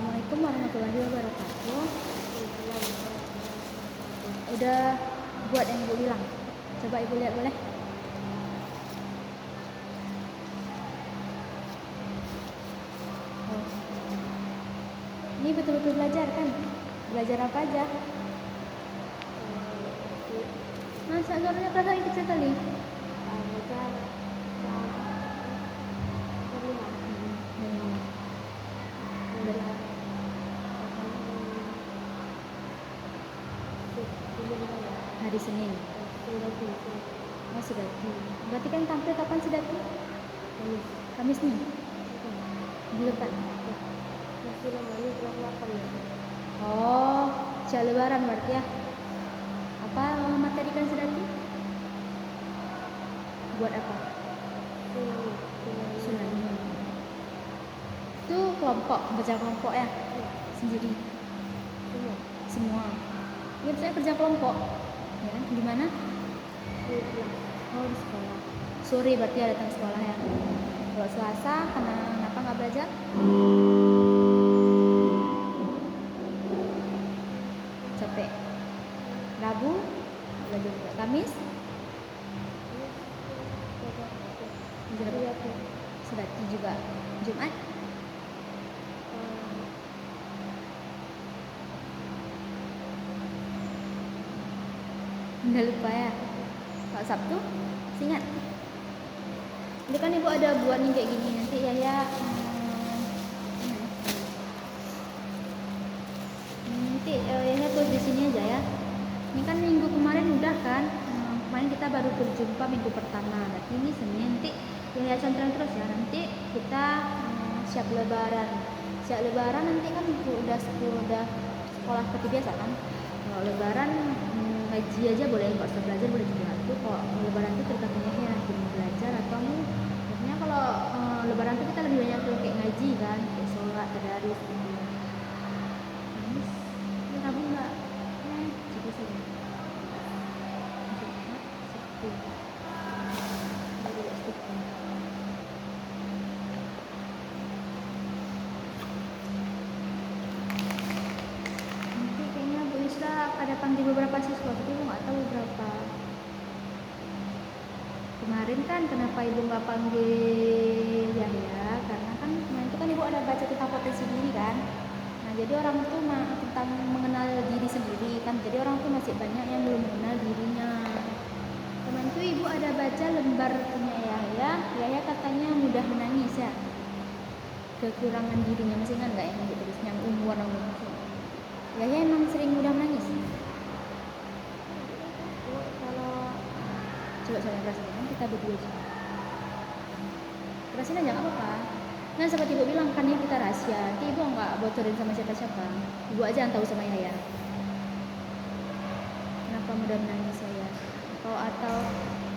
Assalamualaikum warahmatullahi wabarakatuh. Udah buat yang ibu bilang. Coba ibu lihat boleh? Oh. Ini betul-betul belajar kan? Belajar apa aja? Masa suaranya kelihatan kecil kali? Hari Senin. Oh, Sedati. Berarti kan tampil kapan Sedati? Kamis nih. Di depan. Oh, siap Lebaran berarti ya. Apa materi kan Sedati? Buat apa? Tsunami. Itu kelompok, kerja kelompok ya? Sendiri. Semua. Ini saya kerja kelompok. Ya kan? Di mana? Oh, di sekolah. Sore berarti ya datang sekolah ya. Kalau Selasa kenapa nggak belajar? Capek. Rabu belajar juga. Kamis? Sedati juga. Jumat? Udah lupa ya. Kalau Sabtu? Ingat. Ini kan ibu ada buat nih kayak gini. Nanti ya. Nanti ya tulis di sini aja ya. Ini kan minggu kemarin udah kan. Kemarin kita baru berjumpa minggu pertama. Berarti ini Senin. Nanti ya contoh terus ya. Nanti kita siap Lebaran. Siap Lebaran nanti kan udah sekolah seperti biasa kan. Kalau Lebaran ngaji aja boleh, nggak usah belajar boleh juga. Itu kalau Lebaran itu tergantung ya nanti mau belajar atau mau. Biasanya kalau Lebaran itu kita lebih banyak tuh kayak ngaji kan, kayak sholat, tadarus gitu. Ini Rabu nggak? Coba saja. Nanti kayaknya Bu Isra ada panggil beberapa siswa, tapi ibu nggak tahu berapa. Kemarin kan kenapa ibu nggak panggil Yahya? Karena kan kemarin itu kan ibu ada baca tentang potensi diri kan. Nah jadi orang tuh tentang mengenal diri sendiri kan. Jadi orang tuh masih banyak yang belum mengenal dirinya. Kemarin tuh ibu ada baca lembar punya Yahya. Yahya katanya mudah menangis ya. Kekurangan dirinya masih ingat nggak yang ibu tulis yang warna ungu? Yahya emang sering mudah menangis. Coba saya rasain, kita berdua aja. Rasain aja nggak apa-apa. Nah seperti ibu bilang kan ini kita rahasia. Nanti ibu nggak bocorin sama siapa-siapa. Ibu aja yang tahu sama Yahya. Kenapa mudah menangis saya? Atau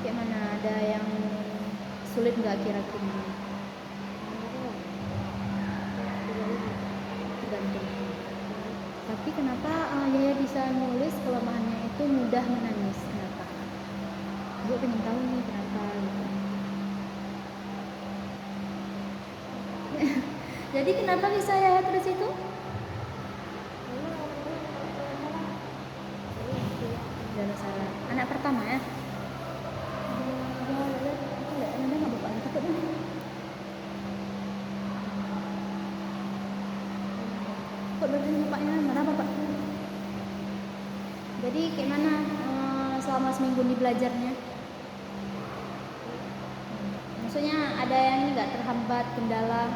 kayak mana? Ada yang sulit nggak kira-kira? Tergantung. Tapi kenapa Yahya bisa nulis kelemahannya itu mudah menangis? Kenapa? Ibu pengen tahu nih kenapa gitu. Jadi kenapa bisa Yahya tulis itu? Gak masalah. Anak pertama ya? Kok berarti bapaknya mana bapak? Jadi kayak mana selama seminggu ini belajarnya? Maksudnya ada yang ini nggak terhambat kendala?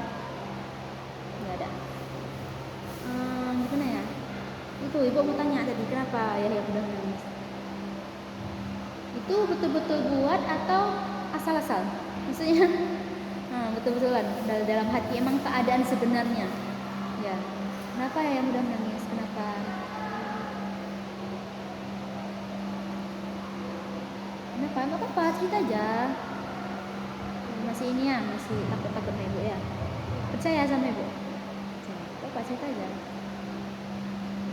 Nggak ada. Gimana ya? Itu ibu mau tanya tadi kenapa ya udah nangis? Itu betul-betul buat atau asal-asal? Maksudnya betul-betulan dalam hati emang keadaan sebenarnya. Ya. Kenapa ya mudah menangis? Kenapa? Kenapa? Nggak apa-apa, cerita aja. Masih ini ya, masih takut-takut sama ibu ya. Percaya sama ibu. Apa cerita aja.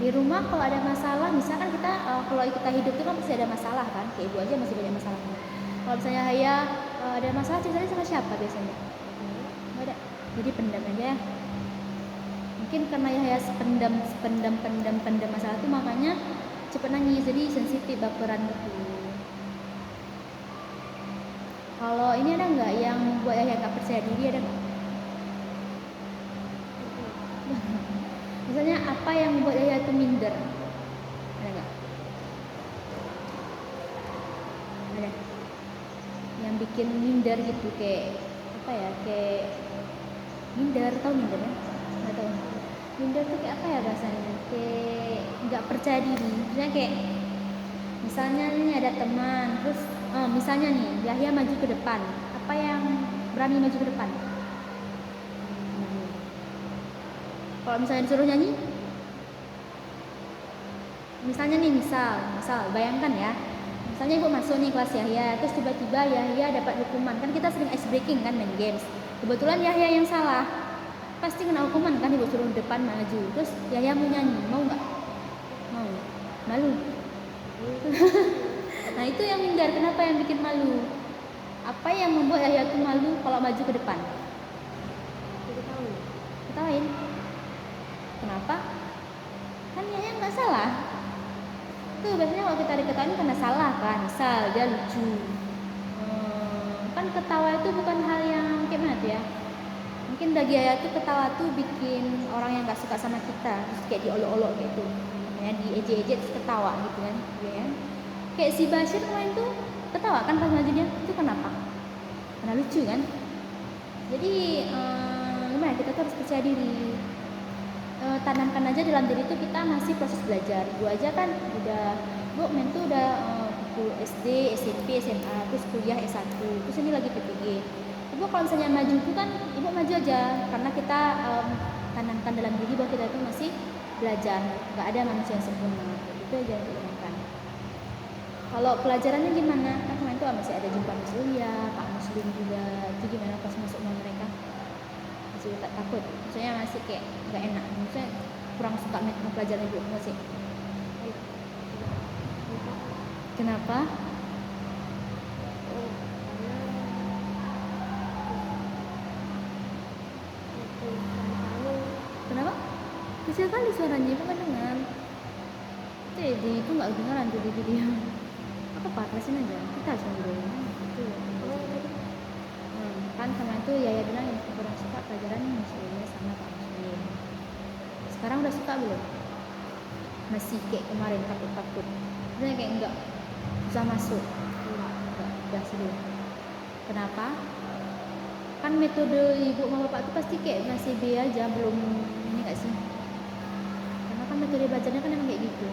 Di rumah kalau ada masalah, misalkan kita kalau kita hidup itu kan pasti ada masalah kan. Kayak ibu aja masih banyak masalah. Kalau misalnya Haya ada masalah ceritanya sama siapa biasanya? Nggak ada. Jadi pendam aja ya. Mungkin karena Yahya pendam masalah itu makanya cepat nangis, jadi sensitif, baperan gitu. Kalau ini ada nggak yang membuat Yahya nggak percaya diri, ada nggak? Misalnya apa yang membuat Yahya itu minder, ada nggak? Ada yang bikin minder gitu, kayak apa ya, kayak minder, tahu minder ya? Nggak tahu. Minder tuh kayak apa ya bahasanya, kayak nggak percaya diri. Misalnya nih ada teman, terus misalnya nih Yahya maju ke depan, apa yang berani maju ke depan? Kalau misalnya disuruh nyanyi, misalnya nih, misal bayangkan ya, misalnya ibu masuk nih kelas Yahya, terus tiba-tiba Yahya dapat hukuman, kan kita sering ice breaking kan, main games. Kebetulan Yahya yang salah, pasti kena hukuman kan, ibu suruh depan maju, terus Yahya mau nyanyi, mau nggak? Mau. Malu. Nah itu yang minder. Kenapa yang bikin malu? Apa yang membuat Yahya itu malu kalau maju ke depan? Ketawain. Kenapa? Kan Yahya nggak salah. Tuh biasanya kalau kita diketawain karena salah kan, misal dia lucu. Kan ketawa itu bukan hal yang kayak mana tuh ya. Mungkin bagi Yahya tuh ketawa tuh bikin orang yang nggak suka sama kita, terus kayak diolok-olok gitu, ya diejek-ejek terus ketawa gitu kan, ya kan? Kayak si Bashir kemarin tuh ketawa kan pas maju dia, itu kenapa? Karena lucu kan. Jadi gimana, kita tuh harus percaya diri. Tanamkan aja dalam diri itu kita masih proses belajar. Ibu aja kan udah, Bu men tuh udah SD, SMP, SMA, terus kuliah S1, terus ini lagi PPG. Ibu kalau misalnya maju itu kan ibu maju aja, karena kita tanamkan dalam diri bahwa kita itu masih belajar, nggak ada manusia yang sempurna. Itu aja yang ditanamkan. Kalau pelajarannya gimana? Kan kemarin tuh masih ada jumpa Miss Ulia, Pak Muslim juga. Itu gimana pas masuk sama mereka? Masih tak takut? Maksudnya masih kayak nggak enak? Maksudnya kurang suka sama pelajaran ibu masih? Kenapa? Kenapa? Kecil kali suaranya, ibu nggak dengar. Jadi itu nggak kedengaran tuh di video. Apa patasin aja? Kita harus ngobrol. Kan sama itu Yahya bilang yang kurang suka pelajaran Muslimnya sama Pak Muslim. Sekarang udah suka belum? Masih kayak kemarin takut-takut. Sebenarnya kayak enggak bisa masuk. Udah sudah. Kenapa? Kan metode ibu sama bapak itu pasti kayak masih B aja, belum ini nggak sih? Karena kan metode belajarnya kan emang kayak gitu.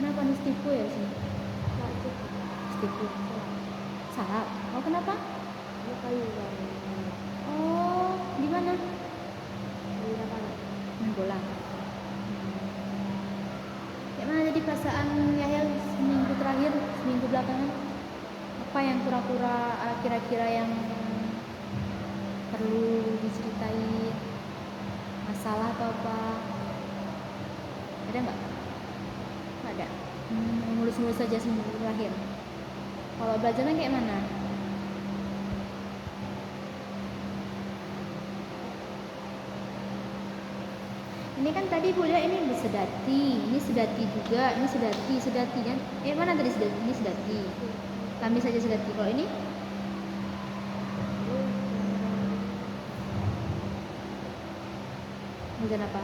Kenapa nih stipu ya sih? Stipu. Salah. Oh kenapa? Oh, di mana? Main bola. Kayak mana jadi perasaan Yahya seminggu terakhir, seminggu belakangan? Apa yang kira-kira yang perlu diceritai? Masalah atau apa? Ada nggak? Nggak ada. Mulus-mulus saja seminggu terakhir. Kalau belajarnya kayak mana? Ini kan tadi Bu lihat ini sedati, ini sedati juga, ini sedati kan? Mana tadi sedati? Ini sedati. Kami saja sedati. Kalau ini? Hujan apa?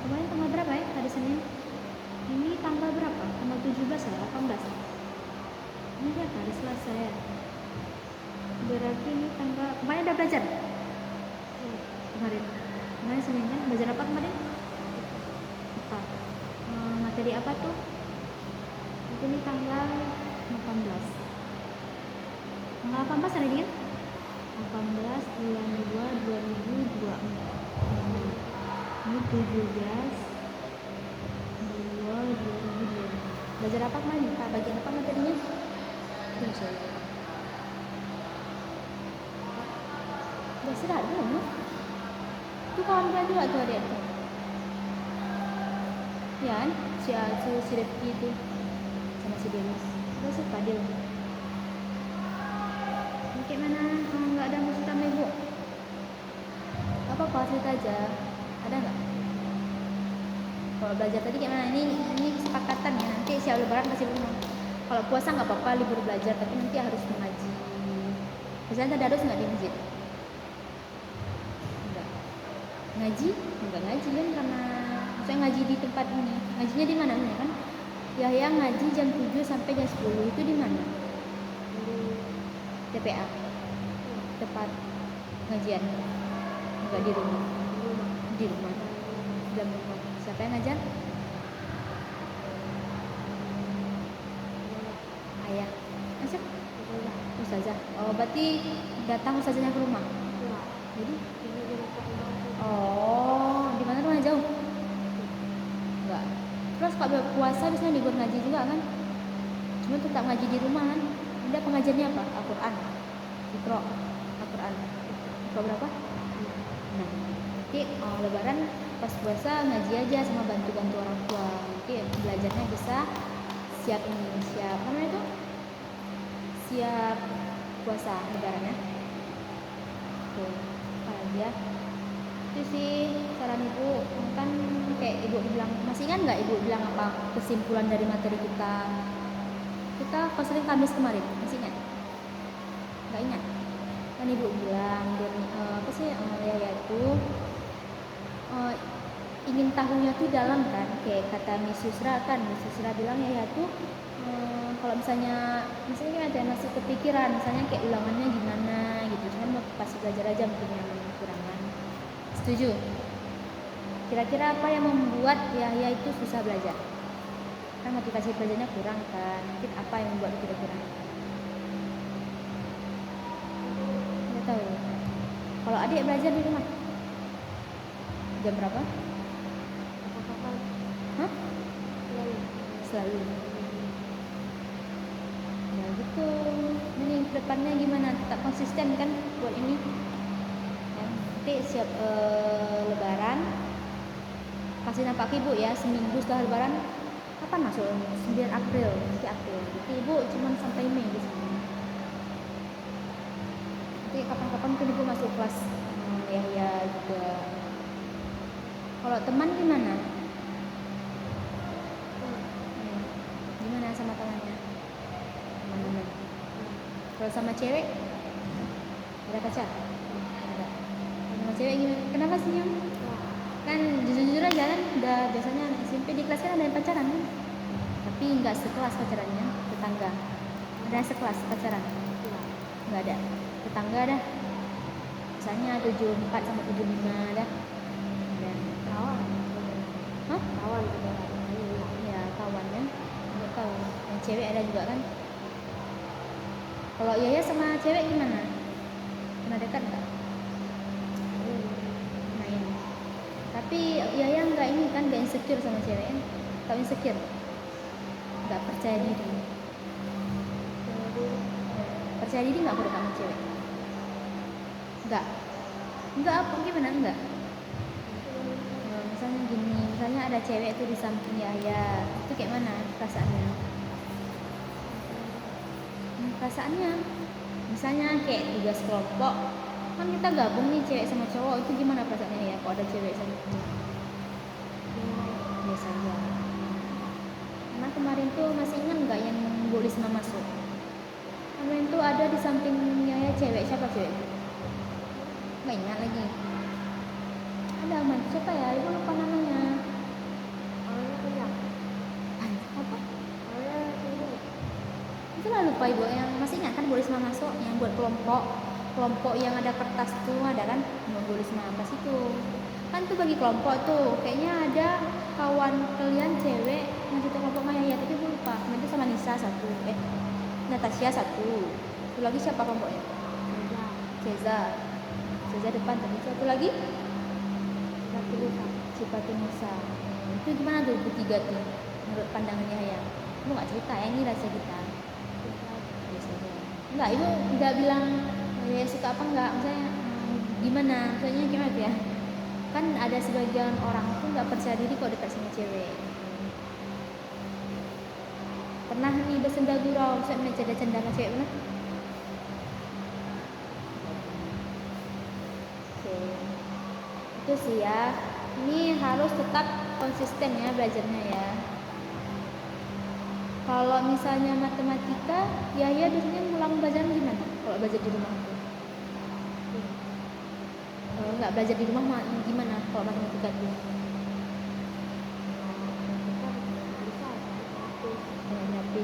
Kemarin tanggal berapa ya? Hari Senin. Ini tanggal berapa? Tanggal 17 ya? 18? Ini dia hari Selasa ya. Berarti ini tanggal, kemarin udah belajar? Kemarin Senin kan? Belajar apa kemarin? Apa? Materi apa tuh? Ini tanggal 18. Tanggal 18 hari ini kan? 18 bulan 2 2024. Ini 17 2 2020. Belajar apa kemarin? Pak, bagian apa materinya? Udah istirahat belum? Itu kawan-kawan juga tuh adik tuh. Ya kan? Si Asu, si Rifki itu sama si Denis. Udah suka dia. Ini kayak mana? Nggak ada musik sama ibu. Apa-apa cerita aja. Ada nggak? Kalau belajar tadi gimana? Ini kesepakatan ya, nanti siap lebaran kasih rumah. Kalau puasa nggak apa-apa libur belajar, tapi nanti harus mengaji. Misalnya tadarus nggak di masjid? Enggak. Ngaji? Enggak ngaji kan, karena saya ngaji di tempat ini. Ngajinya di mana kan? Yahya ngaji jam 7 sampai jam 10. Itu di mana? TPA. Tempat ngajian. Enggak di rumah. Di rumah. Jam rumah. Siapa yang ngajar? Ayah. Masuk? Ustazah. Oh, berarti datang ustazahnya ke rumah. Jadi? Oh, di mana rumah jauh? Enggak. Terus kalau puasa biasanya libur ngaji juga kan? Cuma tetap ngaji di rumah kan? Ada pengajiannya apa? Al-Quran. Iqra. Al-Quran. Iqra berapa? Nah, nanti lebaran pas puasa ngaji aja sama bantu-bantu orang tua. Nanti belajarnya bisa siap apa namanya itu? Siap puasa lebarannya. Tuh, apa lagi ya? Itu sih saran ibu. Kan kayak ibu bilang, masih ingat nggak ibu bilang apa kesimpulan dari materi kita konseling Kamis kemarin, masih ingat? Nggak ingat? Kan ibu bilang apa sih ya itu ingin tahunya tuh dalam kan, kayak kata Miss Yusra kan, Miss Yusra bilang ya tuh kalau misalnya ada masih kepikiran, misalnya kayak ulangannya gimana gitu, cuman pas belajar aja mungkin yang kekurangan. Setuju? Kira-kira apa yang membuat Yahya itu susah belajar? Kan motivasi belajarnya kurang kan, mungkin apa yang membuat kira-kira? Nggak tahu. Kalau adik belajar di rumah jam berapa? Hah? Selalu. Ya gitu. Ini depannya gimana? Tetap konsisten kan buat ini? Ya, nanti siap lebaran. Kasih nampak ibu ya, seminggu setelah lebaran. Kapan masuk? 9 April, nanti April. Jadi ibu cuma sampai Mei di sini. Nanti kapan-kapan pun ibu masuk kelas ya juga. Kalau teman gimana? Gimana sama temannya? Teman-teman. Kalau sama cewek? Ada pacar? Ada. Sama cewek gimana? Kenapa senyum? Kan jujur-jujur aja kan, udah biasanya SMP di kelas kan ada yang pacaran kan? Tapi nggak sekelas pacarannya, tetangga. Ada yang sekelas pacaran? Nggak ada. Tetangga ada. Misalnya 74 sama 75 ada. Dan kawan. Hah? Kawan juga. Ya kawan kan. Nggak tahu. Yang cewek ada juga kan. Kalau Yaya sama cewek gimana? Pernah dekat nggak? Main. Tapi Yaya nggak ini kan, nggak insecure sama cewek kan? Tahu insecure? Nggak percaya diri. Percaya diri nggak kalau sama cewek? Enggak apa gimana enggak? Misalnya gini, misalnya ada cewek tuh di samping Yaya, itu kayak mana perasaannya? Perasaannya, misalnya kayak tugas kelompok, kan kita gabung nih cewek sama cowok, itu gimana perasaannya ya? Kalau ada cewek sama cowok? Biasa aja. Karena kemarin tuh masih ingat nggak yang Bu Lisma masuk? Kemarin tuh ada di samping Yaya cewek, siapa cewek? Nggak ingat lagi. Ada aman, siapa ya? Ibu lupa namanya. Apa? Itulah lupa ibu, yang masih ingat kan Bu Risma masuk, yang buat kelompok yang ada kertas tuh ada kan? Bu Risma apa sih tuh? Kan tuh bagi kelompok tuh, kayaknya ada kawan kalian cewek yang satu kelompok Maya ya, tapi ibu lupa. Itu sama Nisa satu, Natasha satu. Satu lagi siapa kelompoknya? Ceza depan tadi. Satu lagi? Cipatu Nisa. Itu gimana tuh bertiga tuh menurut pandangannya ya? Ibu nggak cerita ya, ini rahasia kita. Enggak, ibu nggak bilang ya suka apa enggak, misalnya gimana, misalnya gimana ya? Kan ada sebagian orang tuh nggak percaya diri kalau dekat sama cewek. Pernah nih bersenda gurau, misalnya canda-canda sama cewek pernah? Oke. Itu sih ya. ini harus tetap konsisten ya belajarnya ya. Kalau misalnya matematika, ya biasanya ngulang belajar gimana? Kalau belajar di rumah tuh? Kalau nggak belajar di rumah gimana kalau matematika tuh? HP.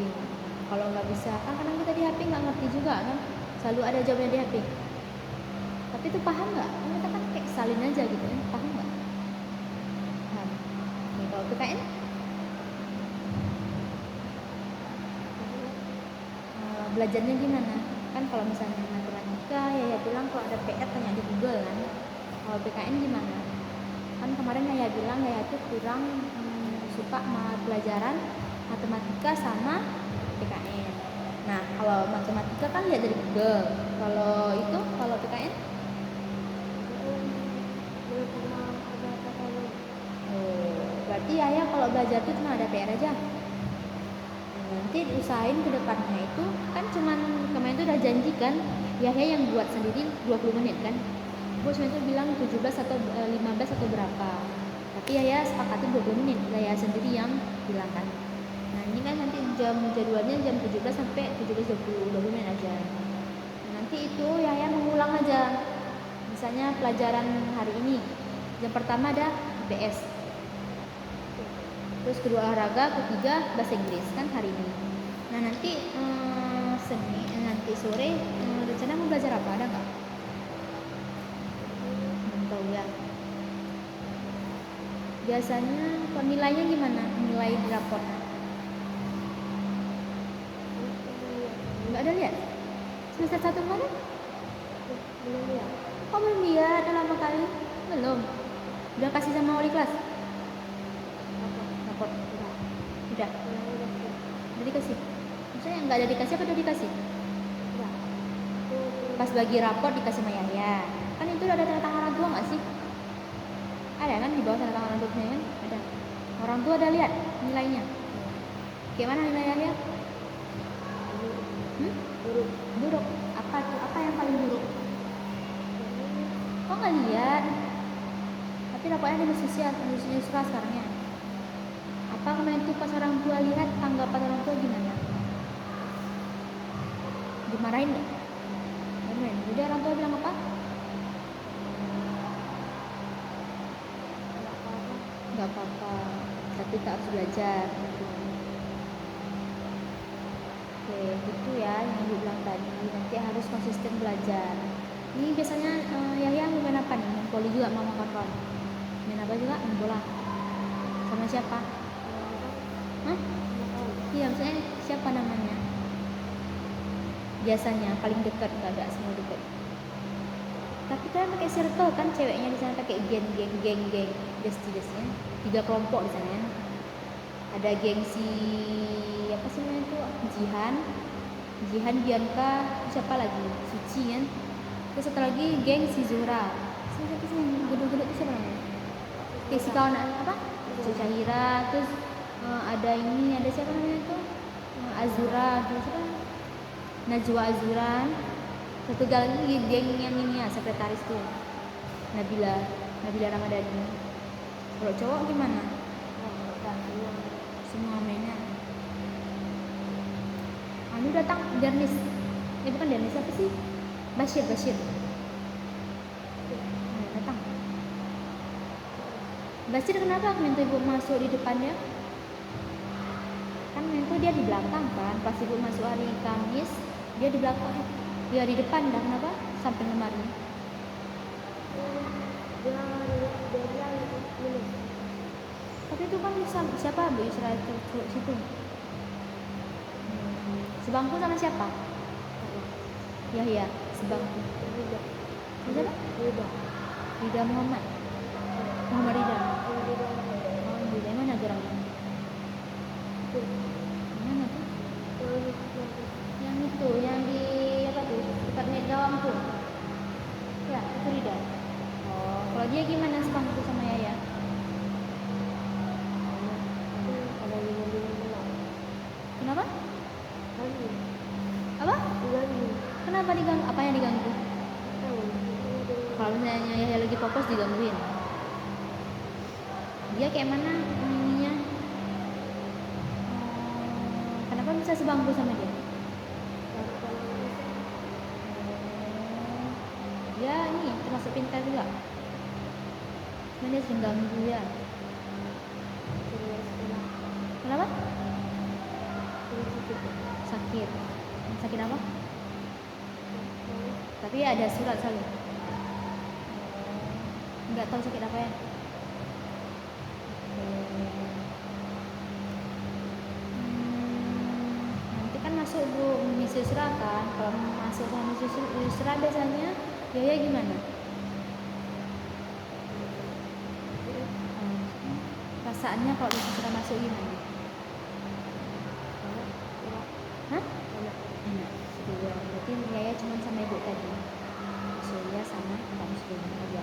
Kalau nggak bisa, kan kadang kita di HP nggak ngerti juga kan? Selalu ada jawabnya di HP. Tapi itu paham nggak? Kita kan kayak salin aja gitu kan? Paham nggak? Paham. Oke, kalau PKN? Belajarnya gimana? Kan kalau misalnya matematika ya bilang kalau ada PR tanya di Google kan. Kalau PKN gimana? Kan kemarin ya bilang ya itu kurang suka pelajaran matematika sama PKN. Nah kalau matematika kan lihat dari Google. Kalau PKN? Berarti ya kalau belajar itu cuma ada PR aja. Nanti usahain ke depannya itu kan cuman kemarin itu udah janji kan Yahya yang buat sendiri 20 menit kan. Bos itu bilang 17 atau 15 atau berapa. Tapi Yahya sepakatin 20 menit. Yahya sendiri yang bilang kan. Nah ini kan nanti jadwalnya jam 17 sampai 17.20 menit aja. Nah, nanti itu Yahya mengulang aja. Misalnya pelajaran hari ini jam pertama ada IPS, terus kedua olahraga, ketiga bahasa Inggris kan hari ini. Nah nanti nanti sore rencana mau belajar apa, ada nggak? Belum tahu ya. Biasanya nilainya gimana? Nilai di rapor? Nggak ada lihat? Semester 1 kemarin? Belum lihat. Oh belum lihat, udah lama kali? Belum. Udah kasih sama wali kelas? Rapor? Udah. Udah dikasih? Maksudnya nggak ada dikasih apa udah dikasih? Udah. Pas bagi rapor dikasih sama Yahya. Kan itu udah ada tanda tangan orang tua nggak sih? Ada kan di bawah tanda tangan orang tuanya kan? Ada. Orang tua ada lihat nilainya? Gimana nilai Yahya? Buruk. Apa tuh? Apa yang paling buruk? Kok nggak lihat? Tapi rapornya di sosial sekarang ya. Apa kemarin itu pas orang tua lihat tanggapan orang tua gimana? Dimarahin nggak? Dimarahin. Jadi orang tua bilang apa? Nggak apa-apa. Tapi tak harus belajar. Oke, gitu ya yang Ibu bilang tadi. Nanti harus konsisten belajar. Ini biasanya Yahya main apa nih? Main voli juga sama kawan-kawan. Main apa juga? Main bola. Sama siapa? Hah? Iya, misalnya siapa namanya? Biasanya paling dekat, nggak ada semua dekat. Tapi kalian pakai circle kan, ceweknya di sana pakai geng, bestie 3 kelompok di sana ya. Ada gengsi apa sih namanya itu? Jihan, Bianca, siapa lagi? Suci kan? Terus satu lagi gengsi Zuhra. Siapa sih yang gedung-gedung itu siapa namanya? Si kawan apa? Syahira. Terus ada siapa namanya itu? Azura, terus apa? Najwa Azura. Satu lagi geng yang ini ya, sekretaris tuh Nabila Ramadhani. Kalau cowok gimana? Semua mainnya. Anu datang Dernis. Bukan Dernis, apa sih? Bashir. Datang. Bashir kenapa minta ibu masuk di depannya? Kan itu dia di belakang kan. Pas ibu masuk hari Kamis, dia di belakang. Dia di depan dah, kenapa? Sampai lemari. Tapi itu kan siapa Bu Yusra itu situ? Sebangku sama siapa? Yahya, sebangku. Siapa? Rida Muhammad Rida. Oh, Rida mana gerangnya? Mana tuh? Yang itu, yang di apa tuh? Dekat net gawang tuh. Ya, itu Rida. Oh, kalau dia gimana sebangku sama Yahya? Kenapa? Apa? Kenapa diganggu? Apa yang diganggu? Kalau misalnya Yahya lagi fokus digangguin. dia kayak mana ininya? Kenapa bisa sebangku sama dia? Dia ini termasuk pintar juga. Cuma dia sering ganggu ya. Kenapa? Sakit. Sakit apa? Tapi ada surat selalu. Nggak tahu sakit apa ya. Nanti kan masuk Bu Miss Yusra kan. Kalau masuk sama Miss Yusra biasanya Yaya gimana? Perasaannya kalau Miss Yusra masuk gimana? Hah? Enak. Berarti Yaya cuma sama ibu tadi. Surya sama Pak Muslim aja.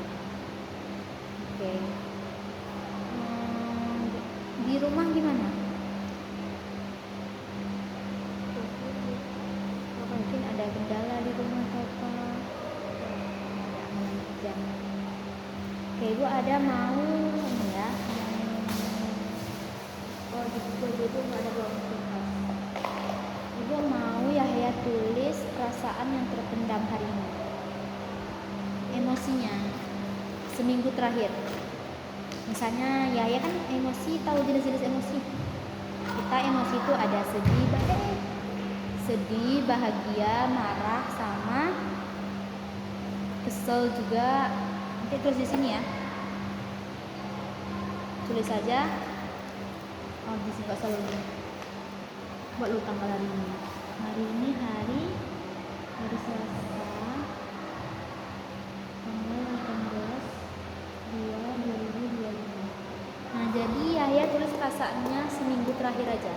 Oke. Di rumah gimana? Mungkin ada kendala di rumah atau apa? Ya. Oke, Ibu ada mau ini ya? Oh, di buku itu nggak ada ruang tugas. Ibu mau Yahya tulis perasaan yang terpendam hari ini. Emosinya seminggu terakhir. Misalnya Yahya kan emosi, tahu jenis-jenis emosi. Kita emosi itu ada sedih, bahagia, marah, sama kesel juga. Nanti tulis di sini ya. Tulis saja. Oh, di sini nggak selalu. Buat lu tanggal hari ini. Hari ini hari Selasa. Tanggal 18/2/2025. Nah, jadi Yahya tulis perasaannya seminggu terakhir aja.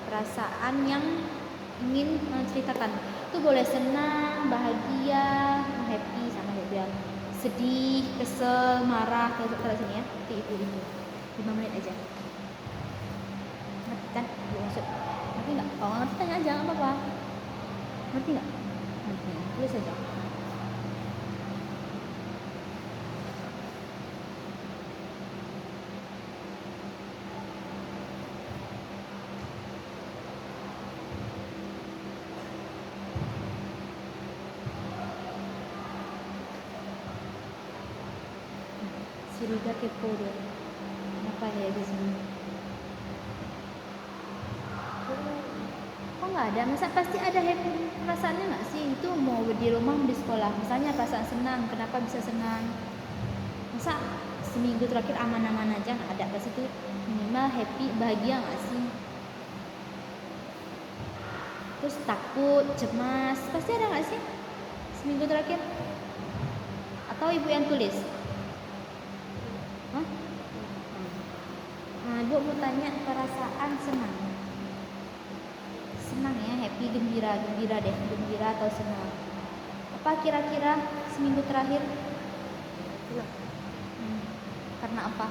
Perasaan yang ingin menceritakan. Itu boleh senang, bahagia, happy sama happy, sedih, kesel, marah, kayak sini ya. Itu 5 menit aja. Ngerti kan? Maksud ngerti nggak? Kalau ngerti tanya aja, nggak apa-apa. Ngerti nggak? Ngerti. Tulis aja. Siriga kepo dia. Kenapa ya di sini? Kok nggak ada? Masa pasti ada happy perasaannya nggak sih? Itu mau di rumah, di sekolah. Misalnya perasaan senang, kenapa bisa senang? Masa seminggu terakhir aman-aman aja nggak ada? Pasti itu minimal happy, bahagia nggak sih? Terus takut, cemas, pasti ada nggak sih? Seminggu terakhir? Atau ibu yang tulis? Hah? Ibu mau tanya perasaan senang. Senang ya, happy, gembira deh, gembira atau senang. Apa kira-kira seminggu terakhir? Karena apa?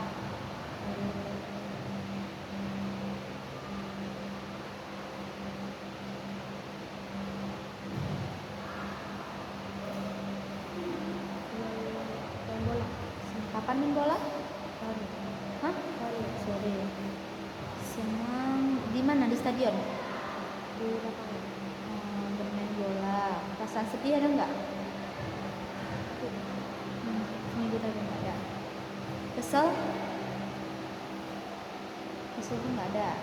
Kapan main bola? Hah? Sore. Senang di mana? Di stadion? Di lapangan. Bermain bola. Perasaan sedih ada nggak? Seminggu tadi nggak ada. Kesel? Kesel tuh nggak ada.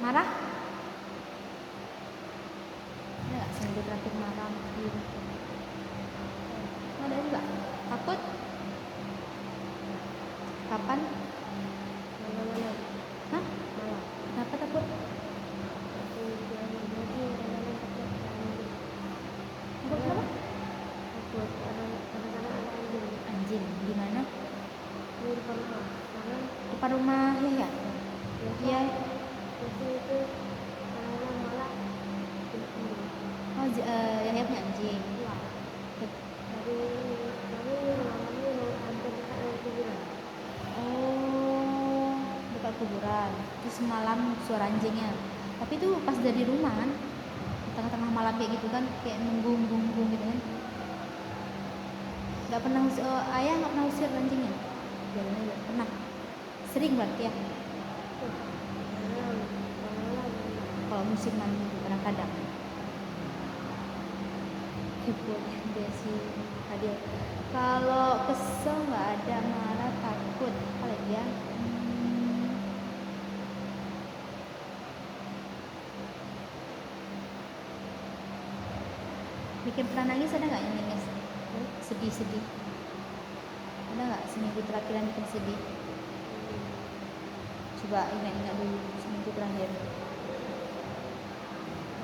Marah? Ada nggak seminggu terakhir marah? Ada juga. Takut? Kapan? Hah? Kenapa takut? Takut kenapa? Anjing, di mana? Depan rumah ya? Iya. Oh, Yahya punya anjing. Oh, dekat kuburan. Terus malam suara anjingnya. Tapi itu pas dari rumah kan, tengah-tengah malam kayak gitu kan, kayak nunggu gitu kan. Nggak pernah ayah nggak pernah usir anjingnya. Jalannya nggak pernah. Sering berarti ya. Kalau musiman kadang-kadang. Boleh deh sih Adil. Kalau kesel nggak ada, marah takut apa lagi ya? Bikin pernah nangis ada nggak yang nangis? Sedih-sedih. Ada nggak seminggu terakhir bikin sedih? Coba ingat-ingat dulu seminggu terakhir.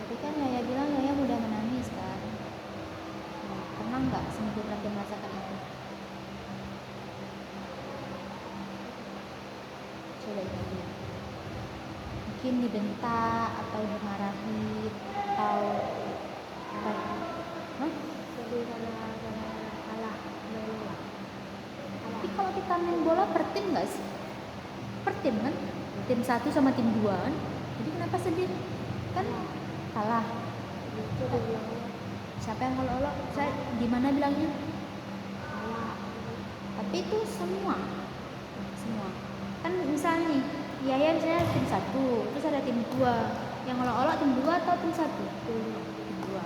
Tadi kan Yaya bilang Yaya mudah menangis kan? Nah, pernah nggak seminggu terakhir merasakan itu? Coba ingat. Mungkin dibentak atau dimarahi atau apa? Hah? Kalah. Tapi kalau kita main bola per tim nggak sih? Per tim kan? Tim 1 sama tim 2 kan? Jadi kenapa sedih? Kan kalah. Siapa yang olok-olok? Saya di mana bilangnya? Tapi itu semua. Kan misalnya nih, Yaya misalnya tim 1, terus ada tim 2. Yang olok-olok tim 2 atau tim 1? Tim 2.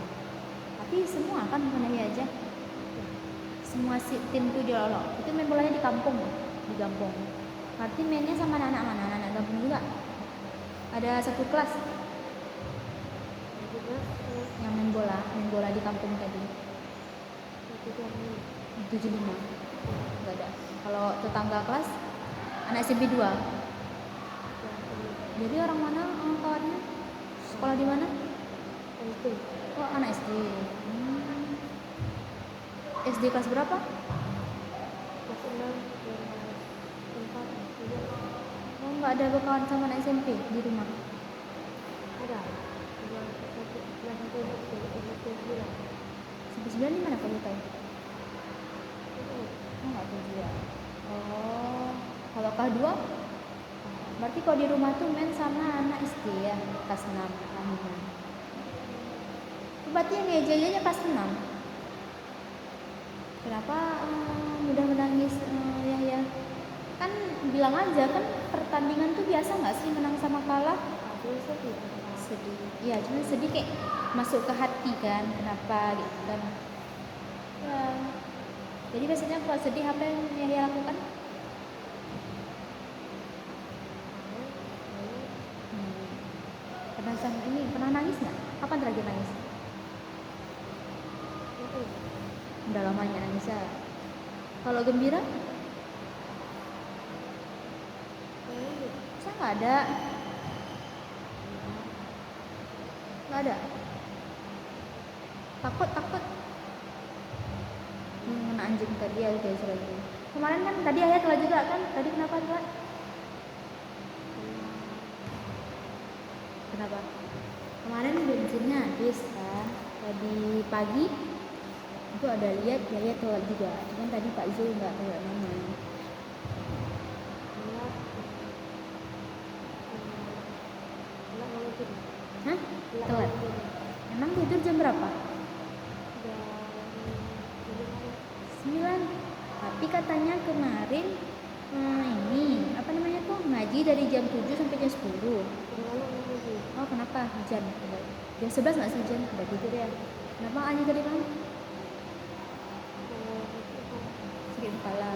Tapi semua kan bukan Yaya aja. Semua tim itu diolok. Itu main bolanya di kampung. Berarti mainnya sama anak-anak mana? Anak-anak kampung juga. Ada satu kelas yang main bola di kampung tadi. 75. Enggak ada. Kalau tetangga kelas anak SMP 2. Jadi orang mana kawannya? Sekolah di mana? SD. Oh, anak SD. SD kelas berapa? Kelas 6. Oh, enggak ada berkawan sama anak SMP di rumah? Ada. Sampai 9 di mana kamu tahu? Oh, enggak tahu juga. Oh, kalau kelas 2? Berarti kalau di rumah tuh main sama anak SD ya, kelas 6. Berarti yang ngejanya kelas 6. Kenapa mudah menangis ya? Kan bilang aja kan pertandingan tuh biasa nggak sih menang sama kalah? Sedih. Ya, cuma sedih kayak masuk ke hati kan, kenapa gitu kan? Ya. Jadi biasanya kalau sedih apa yang Yahya lakukan? Pernah nangis nggak? Kapan terakhir nangis? Udah lama nggak nangis ya. Kalau gembira? Saya nggak ada. Nggak ada. Takut. Kena anjing tadi ya guys lagi. Kemarin kan tadi ayah telat juga kan? Tadi kenapa telat? Kenapa? Kemarin bensinnya habis kan? Tadi pagi itu ada lihat Yaya telat juga. Cuman tadi Pak Zul nggak telat mana. Hah? Telat. Emang tidur jam berapa? 9. Tapi katanya kemarin ini apa namanya tuh ngaji dari jam 7 sampai jam 10. Oh, kenapa? Hujan. Jam 11 nggak sih hujan? Udah tidur ya. Kenapa ngaji tadi malam? Sakit kepala.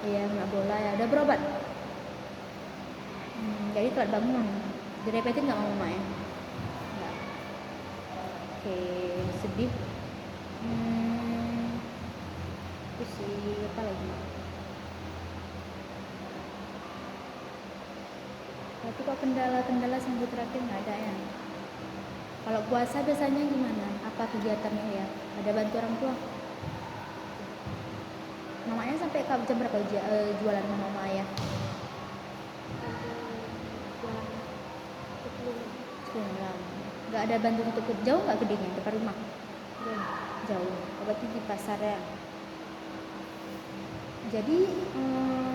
Iya, nggak bola ya. Udah berobat? Jadi telat bangun. Direpetin nggak mama ya? Nggak. Oke, sedih. Terus sih apa lagi? Tapi kok kendala seminggu terakhir nggak ada ya? Kalau puasa biasanya gimana? Apa kegiatannya ya? Ada bantu orang tua? Mamanya sampai jam berapa jualan sama mama ya? 10 malam. Nggak ada bantu untuk jauh nggak gedenya depan rumah? Jauh. Berarti di pasar ya. Jadi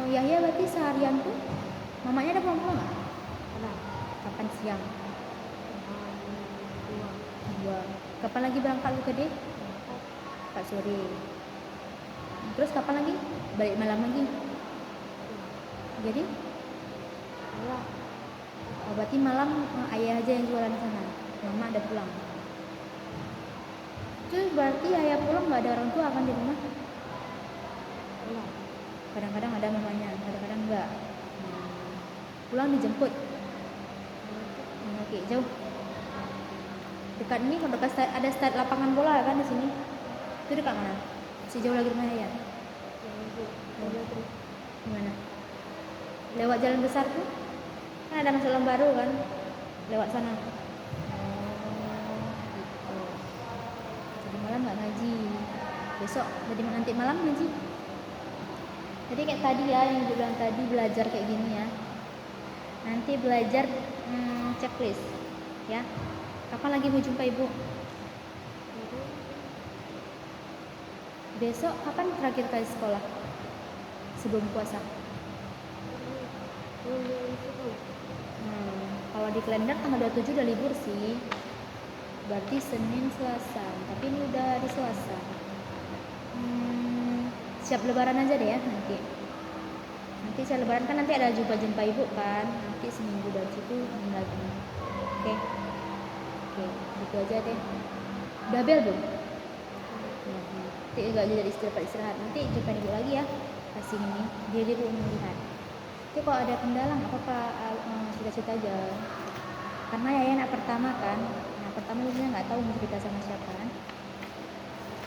Yahya berarti seharian tuh mamanya ada pulang nggak? Kapan siang? 2. Kapan lagi berangkat lu ke dek? 4 sore. Terus kapan lagi? Balik malam lagi? Jadi Iya. berarti malam ayah aja yang jualan di sana, mama ada pulang. Terus berarti ayah pulang nggak ada orang tua kan di rumah? Iya. Kadang-kadang ada mamanya, kadang-kadang enggak. Pulang dijemput. Oke, jauh. Dekat ini, kalau dekat ada start lapangan bola kan di sini. Itu dekat mana? Sejauh lagi rumahnya ya? Gimana? Lewat jalan besar tuh? Kan ada masuk baru kan? Lewat sana. Gitu. Jadi malam nggak ngaji. Besok jadi nanti malam ngaji. Jadi kayak tadi ya, yang bilang tadi belajar kayak gini ya. Nanti belajar checklist ya. Kapan lagi mau jumpa ibu? Besok kapan terakhir kali sekolah? Sebelum puasa. Kalau di kalender tanggal 27 udah libur sih. Berarti Senin, Selasa. Tapi ini udah hari Selasa. Siap lebaran aja deh ya nanti. Nanti saya lebaran kan nanti ada jumpa ibu kan. Nanti seminggu dari situ lagi. Oke, gitu aja deh. Udah bel belum? Nanti enggak jadi istirahat. Nanti jumpa ibu lagi ya. Kasih ini, dia ibu melihat. Nanti kalau ada kendala nggak apa-apa, cerita-cerita aja. Karena ya anak pertama kan. Nah pertama dia nggak tahu mau cerita sama siapa kan.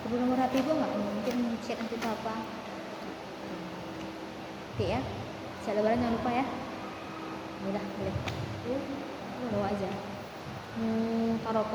Perlu nomor HP ibu nggak? Mungkin chat nanti apa? Oke ya. Saya lebaran jangan lupa ya. Udah boleh. Bawa aja. Taruh ke